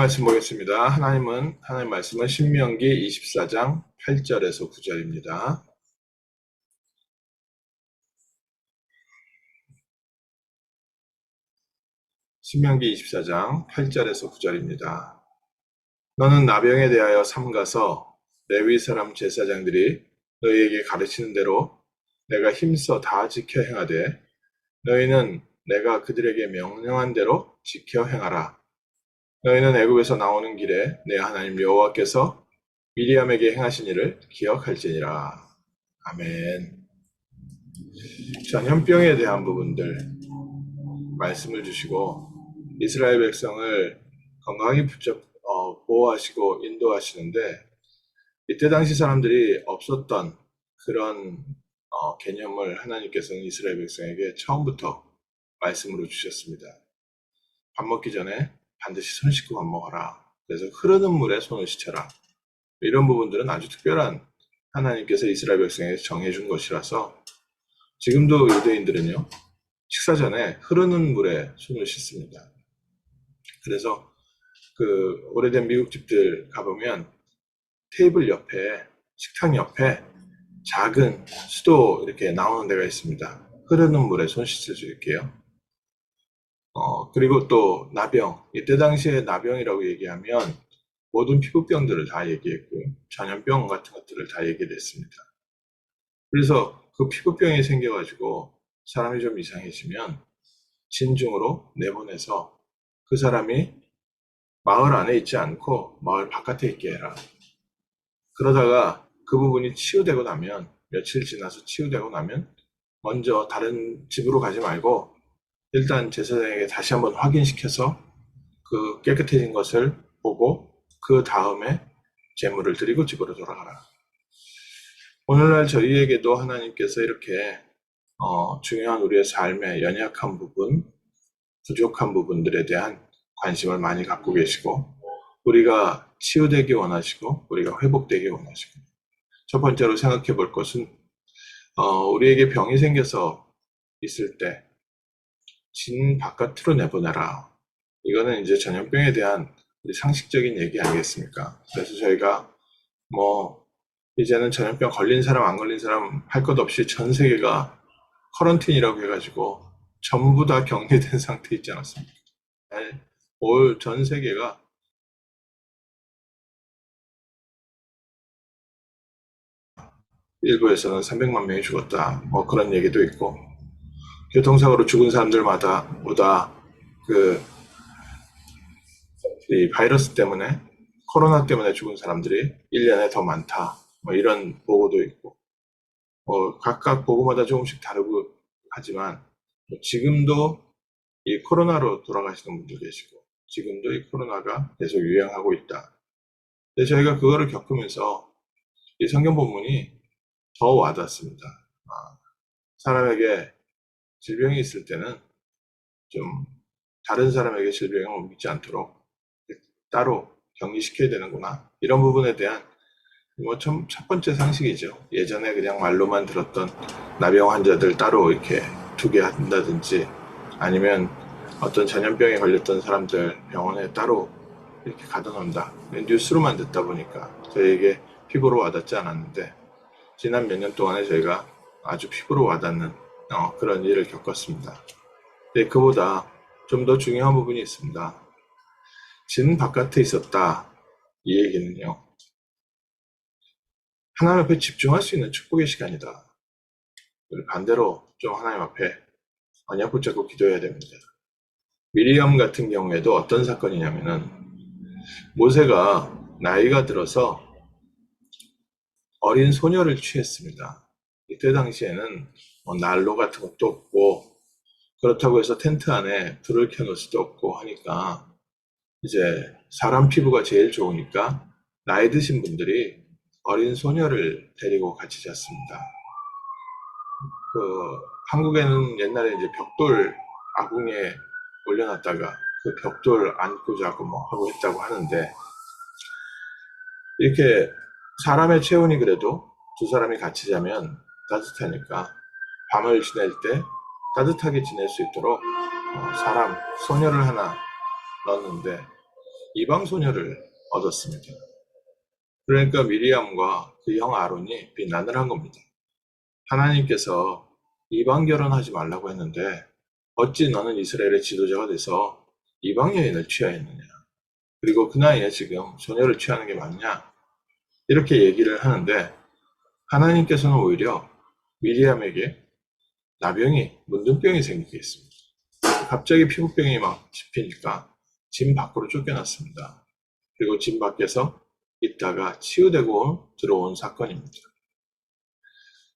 말씀 보겠습니다. 하나님 말씀은 신명기 24장 8절에서 9절입니다. 신명기 24장 8절에서 9절입니다. 너는 나병에 대하여 삼가서 레위 사람 제사장들이 너희에게 가르치는 대로 내가 힘써 다 지켜 행하되 너희는 내가 그들에게 명령한 대로 지켜 행하라. 너희는 애굽에서 나오는 길에 내 하나님 여호와께서 미리암에게 행하신 일을 기억할지니라. 아멘. 전염병에 대한 부분들 말씀을 주시고 이스라엘 백성을 건강히 보호하시고 인도하시는데 이때 당시 사람들이 없었던 그런 개념을 하나님께서는 이스라엘 백성에게 처음부터 말씀으로 주셨습니다. 밥 먹기 전에 반드시 손 씻고 밥 먹어라. 그래서 흐르는 물에 손을 씻어라. 이런 부분들은 아주 특별한 하나님께서 이스라엘 백성에게 정해준 것이라서 지금도 유대인들은요, 식사 전에 흐르는 물에 손을 씻습니다. 그래서 그 오래된 미국 집들 가보면 테이블 옆에, 식탁 옆에 작은 수도 이렇게 나오는 데가 있습니다. 흐르는 물에 손 씻을 수 있게요. 그리고 또 나병, 이때 당시에 나병이라고 얘기하면 모든 피부병들을 다 얘기했고요. 전염병 같은 것들을 다 얘기를 했습니다. 그래서 그 피부병이 생겨가지고 사람이 좀 이상해지면 진중으로 내보내서 그 사람이 마을 안에 있지 않고 마을 바깥에 있게 해라. 그러다가 그 부분이 치유되고 나면, 며칠 지나서 치유되고 나면 먼저 다른 집으로 가지 말고 일단 제사장에게 다시 한번 확인시켜서 그 깨끗해진 것을 보고 그 다음에 제물을 드리고 집으로 돌아가라. 오늘날 저희에게도 하나님께서 이렇게 중요한 우리의 삶의 연약한 부분, 부족한 부분들에 대한 관심을 많이 갖고 계시고 우리가 치유되기 원하시고 우리가 회복되기 원하시고 첫 번째로 생각해 볼 것은 우리에게 병이 생겨서 있을 때 진 바깥으로 내보내라. 이거는 이제 전염병에 대한 우리 상식적인 얘기 아니겠습니까? 그래서 저희가 이제는 전염병 걸린 사람 안 걸린 사람 할 것 없이 전 세계가 커런틴이라고 해가지고 전부 다 격리된 상태 있지 않았습니까? 올 전 세계가 일부에서는 300만 명이 죽었다. 그런 얘기도 있고 교통사고로 죽은 사람들마다 보다 이 바이러스 때문에 코로나 때문에 죽은 사람들이 1년에 더 많다. 이런 보고도 있고 각각 보고마다 조금씩 다르고 하지만 지금도 이 코로나로 돌아가시는 분들 계시고 지금도 이 코로나가 계속 유행하고 있다. 근데 저희가 그거를 겪으면서 이 성경 본문이 더 와닿습니다. 사람에게 질병이 있을 때는 좀 다른 사람에게 질병을 옮기지 않도록 따로 격리시켜야 되는구나. 이런 부분에 대한 첫 번째 상식이죠. 예전에 그냥 말로만 들었던 나병 환자들 따로 이렇게 두게 한다든지 아니면 어떤 전염병에 걸렸던 사람들 병원에 따로 이렇게 가둬놓는다. 뉴스로만 듣다 보니까 저희에게 피부로 와닿지 않았는데 지난 몇 년 동안에 저희가 아주 피부로 와닿는 그런 일을 겪었습니다. 근데 그보다 좀 더 중요한 부분이 있습니다. 진 바깥에 있었다. 이 얘기는요. 하나님 앞에 집중할 수 있는 축복의 시간이다. 반대로 좀 하나님 앞에 언약 붙잡고 기도해야 됩니다. 미리암 같은 경우에도 어떤 사건이냐면은 모세가 나이가 들어서 어린 소녀를 취했습니다. 이때 당시에는 난로 같은 것도 없고 그렇다고 해서 텐트 안에 불을 켜놓을 수도 없고 하니까 이제 사람 피부가 제일 좋으니까 나이 드신 분들이 어린 소녀를 데리고 같이 잤습니다. 한국에는 옛날에 이제 벽돌 아궁에 올려놨다가 그 벽돌 안고 자고 하고 했다고 하는데 이렇게 사람의 체온이 그래도 두 사람이 같이 자면 따뜻하니까 밤을 지낼 때 따뜻하게 지낼 수 있도록 소녀를 하나 넣었는데 이방 소녀를 얻었습니다. 그러니까 미리암과 그 형 아론이 비난을 한 겁니다. 하나님께서 이방 결혼하지 말라고 했는데 어찌 너는 이스라엘의 지도자가 돼서 이방 여인을 취하였느냐. 그리고 그 나이에 지금 소녀를 취하는 게 맞냐. 이렇게 얘기를 하는데 하나님께서는 오히려 미리암에게 나병이, 문둥병이 생기게 했습니다. 갑자기 피부병이 막 집히니까 집 밖으로 쫓겨났습니다. 그리고 집 밖에서 있다가 치유되고 들어온 사건입니다.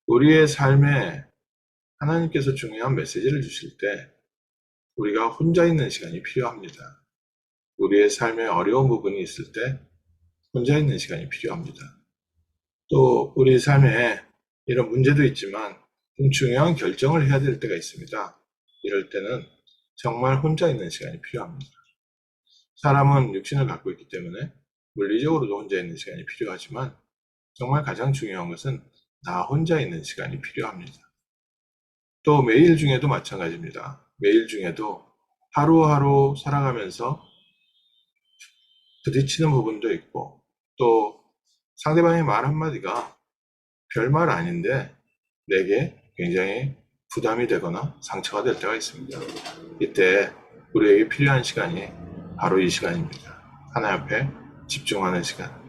우리의 삶에 하나님께서 중요한 메시지를 주실 때 우리가 혼자 있는 시간이 필요합니다. 우리의 삶에 어려운 부분이 있을 때 혼자 있는 시간이 필요합니다. 또 우리 삶에 이런 문제도 있지만 좀 중요한 결정을 해야 될 때가 있습니다. 이럴 때는 정말 혼자 있는 시간이 필요합니다. 사람은 육신을 갖고 있기 때문에 물리적으로도 혼자 있는 시간이 필요하지만 정말 가장 중요한 것은 나 혼자 있는 시간이 필요합니다. 또 매일 중에도 마찬가지입니다. 매일 중에도 하루하루 살아가면서 부딪히는 부분도 있고 또 상대방의 말 한마디가 별말 아닌데 내게 굉장히 부담이 되거나 상처가 될 때가 있습니다. 이때 우리에게 필요한 시간이 바로 이 시간입니다. 하나님 앞에 집중하는 시간.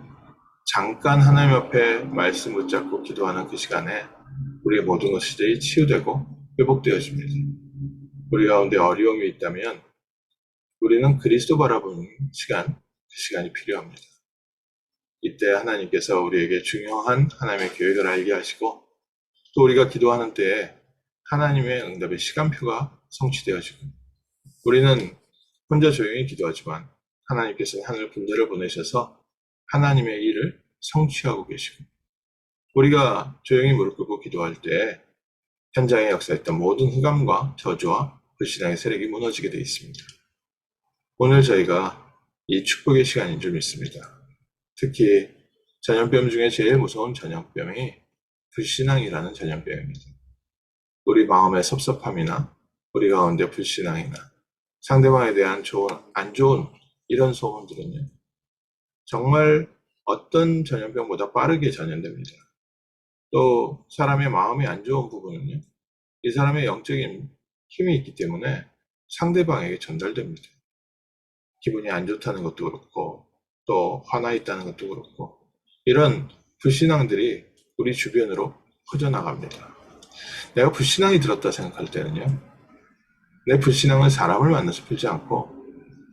잠깐 하나님 앞에 말씀 붙잡고 기도하는 그 시간에 우리의 모든 것들이 치유되고 회복되어집니다. 우리 가운데 어려움이 있다면 우리는 그리스도 바라보는 시간, 그 시간이 필요합니다. 이때 하나님께서 우리에게 중요한 하나님의 계획을 알게 하시고 또 우리가 기도하는 때에 하나님의 응답의 시간표가 성취되어지고 우리는 혼자 조용히 기도하지만 하나님께서는 하늘 분들을 보내셔서 하나님의 일을 성취하고 계시고 우리가 조용히 무릎 꿇고 기도할 때 현장에 역사했던 모든 흑암과 저주와 불신앙의 세력이 무너지게 되어 있습니다. 오늘 저희가 이 축복의 시간인 줄 믿습니다. 특히 전염병 중에 제일 무서운 전염병이 불신앙이라는 전염병입니다. 우리 마음의 섭섭함이나 우리 가운데 불신앙이나 상대방에 대한 안 좋은 이런 소문들은요. 정말 어떤 전염병보다 빠르게 전염됩니다. 또 사람의 마음이 안 좋은 부분은요. 이 사람의 영적인 힘이 있기 때문에 상대방에게 전달됩니다. 기분이 안 좋다는 것도 그렇고 또 화나 있다는 것도 그렇고 이런 불신앙들이 우리 주변으로 퍼져나갑니다. 내가 불신앙이 들었다 생각할 때는요. 내 불신앙은 사람을 만나서 풀지 않고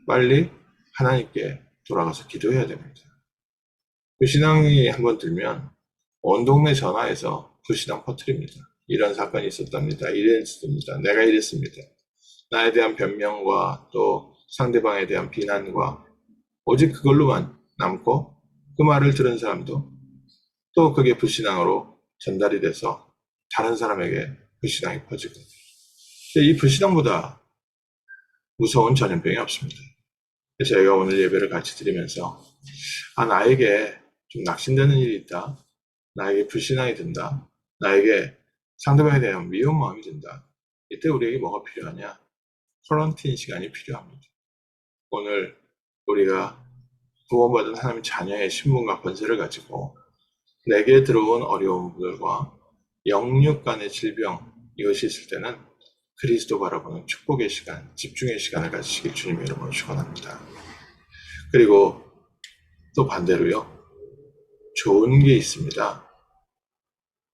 빨리 하나님께 돌아가서 기도해야 됩니다. 불신앙이 한번 들면 온 동네 전화해서 불신앙 퍼뜨립니다. 이런 사건이 있었답니다. 이랬습니다. 내가 이랬습니다. 나에 대한 변명과 또 상대방에 대한 비난과 오직 그걸로만 남고 그 말을 들은 사람도 또 그게 불신앙으로 전달이 돼서 다른 사람에게 불신앙이 퍼지고 이 불신앙보다 무서운 전염병이 없습니다. 그래서 저희가 오늘 예배를 같이 드리면서 나에게 좀 낙심되는 일이 있다. 나에게 불신앙이 든다. 나에게 상대방에 대한 미운 마음이 든다. 이때 우리에게 뭐가 필요하냐? 쿼런틴 시간이 필요합니다. 오늘 우리가 구원받은 하나님 자녀의 신분과 권세를 가지고 내게 들어온 어려움들과 영육 간의 질병 이것이 있을 때는 그리스도 바라보는 축복의 시간, 집중의 시간을 가지시길 주님의 이름으로 축원합니다. 그리고 또 반대로요. 좋은 게 있습니다.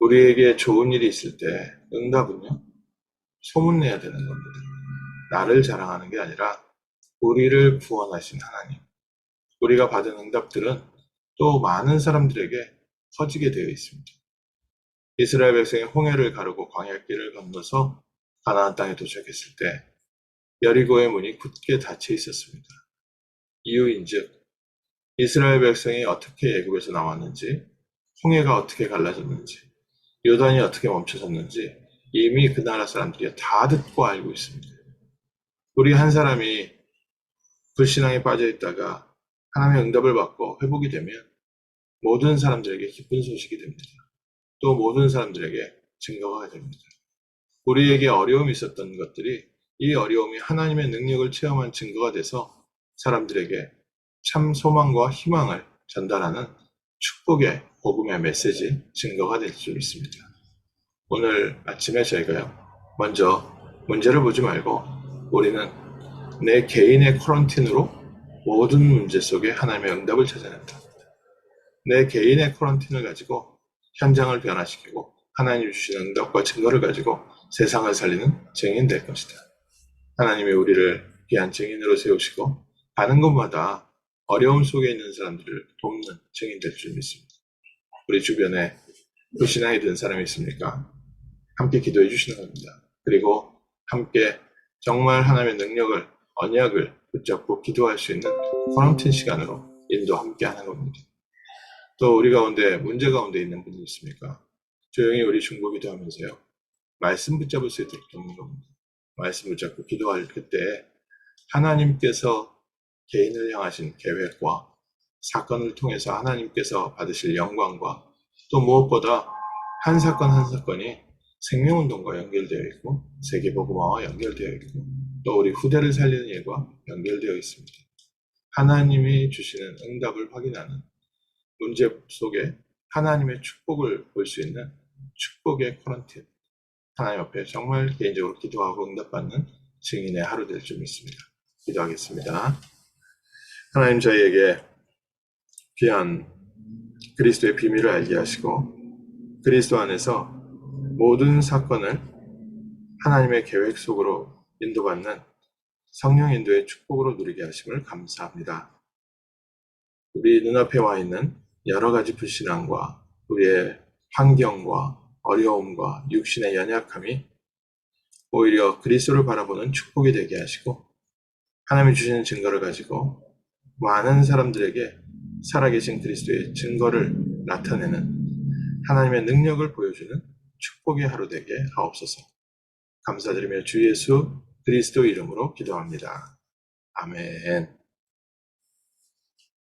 우리에게 좋은 일이 있을 때 응답은요. 소문내야 되는 겁니다. 나를 자랑하는 게 아니라 우리를 구원하신 하나님. 우리가 받은 응답들은 또 많은 사람들에게 퍼지게 되어 있습니다. 이스라엘 백성이 홍해를 가르고 광야길을 건너서 가나안 땅에 도착했을 때 여리고의 문이 굳게 닫혀 있었습니다. 이유인즉 이스라엘 백성이 어떻게 애굽에서 나왔는지, 홍해가 어떻게 갈라졌는지, 요단이 어떻게 멈춰섰는지 이미 그 나라 사람들이 다 듣고 알고 있습니다. 우리 한 사람이 불신앙에 빠져 있다가 하나님의 응답을 받고 회복이 되면 모든 사람들에게 기쁜 소식이 됩니다. 또 모든 사람들에게 증거가 됩니다. 우리에게 어려움이 있었던 것들이 이 어려움이 하나님의 능력을 체험한 증거가 돼서 사람들에게 참 소망과 희망을 전달하는 축복의 복음의 메시지 증거가 될 줄 믿습니다. 오늘 아침에 저희가요, 먼저 문제를 보지 말고 우리는 내 개인의 쿼런틴으로 모든 문제 속에 하나님의 응답을 찾아낸다. 내 개인의 쿼런틴을 가지고 현장을 변화시키고 하나님이 주시는 응답과 증거를 가지고 세상을 살리는 증인 될 것이다. 하나님이 우리를 귀한 증인으로 세우시고 가는 곳마다 어려움 속에 있는 사람들을 돕는 증인 될 줄 믿습니다. 우리 주변에 불신앙이 든 사람이 있습니까? 함께 기도해 주시는 겁니다. 그리고 함께 정말 하나님의 능력을, 언약을 붙잡고 기도할 수 있는 쿼런틴 시간으로 인도 함께 하는 겁니다. 또 우리 가운데 문제 가운데 있는 분이 있습니까? 조용히 우리 중보 기도하면서요, 말씀 붙잡을 수 있도록 돕는 겁니다. 말씀 붙잡고 기도할 그때 하나님께서 개인을 향하신 계획과 사건을 통해서 하나님께서 받으실 영광과 또 무엇보다 한 사건 한 사건이 생명운동과 연결되어 있고 세계복음화와 연결되어 있고 또 우리 후대를 살리는 일과 연결되어 있습니다. 하나님이 주시는 응답을 확인하는 문제 속에 하나님의 축복을 볼 수 있는 축복의 쿼런틴, 하나님 앞에 정말 개인적으로 기도하고 응답받는 증인의 하루 될 줄 믿습니다. 기도하겠습니다. 하나님, 저희에게 귀한 그리스도의 비밀을 알게 하시고 그리스도 안에서 모든 사건을 하나님의 계획 속으로 인도받는 성령 인도의 축복으로 누리게 하심을 감사합니다. 우리 눈앞에 와 있는 여러 가지 불신앙과 우리의 환경과 어려움과 육신의 연약함이 오히려 그리스도를 바라보는 축복이 되게 하시고 하나님이 주시는 증거를 가지고 많은 사람들에게 살아계신 그리스도의 증거를 나타내는 하나님의 능력을 보여주는 축복의 하루 되게 하옵소서. 감사드리며 주 예수 그리스도 이름으로 기도합니다. 아멘.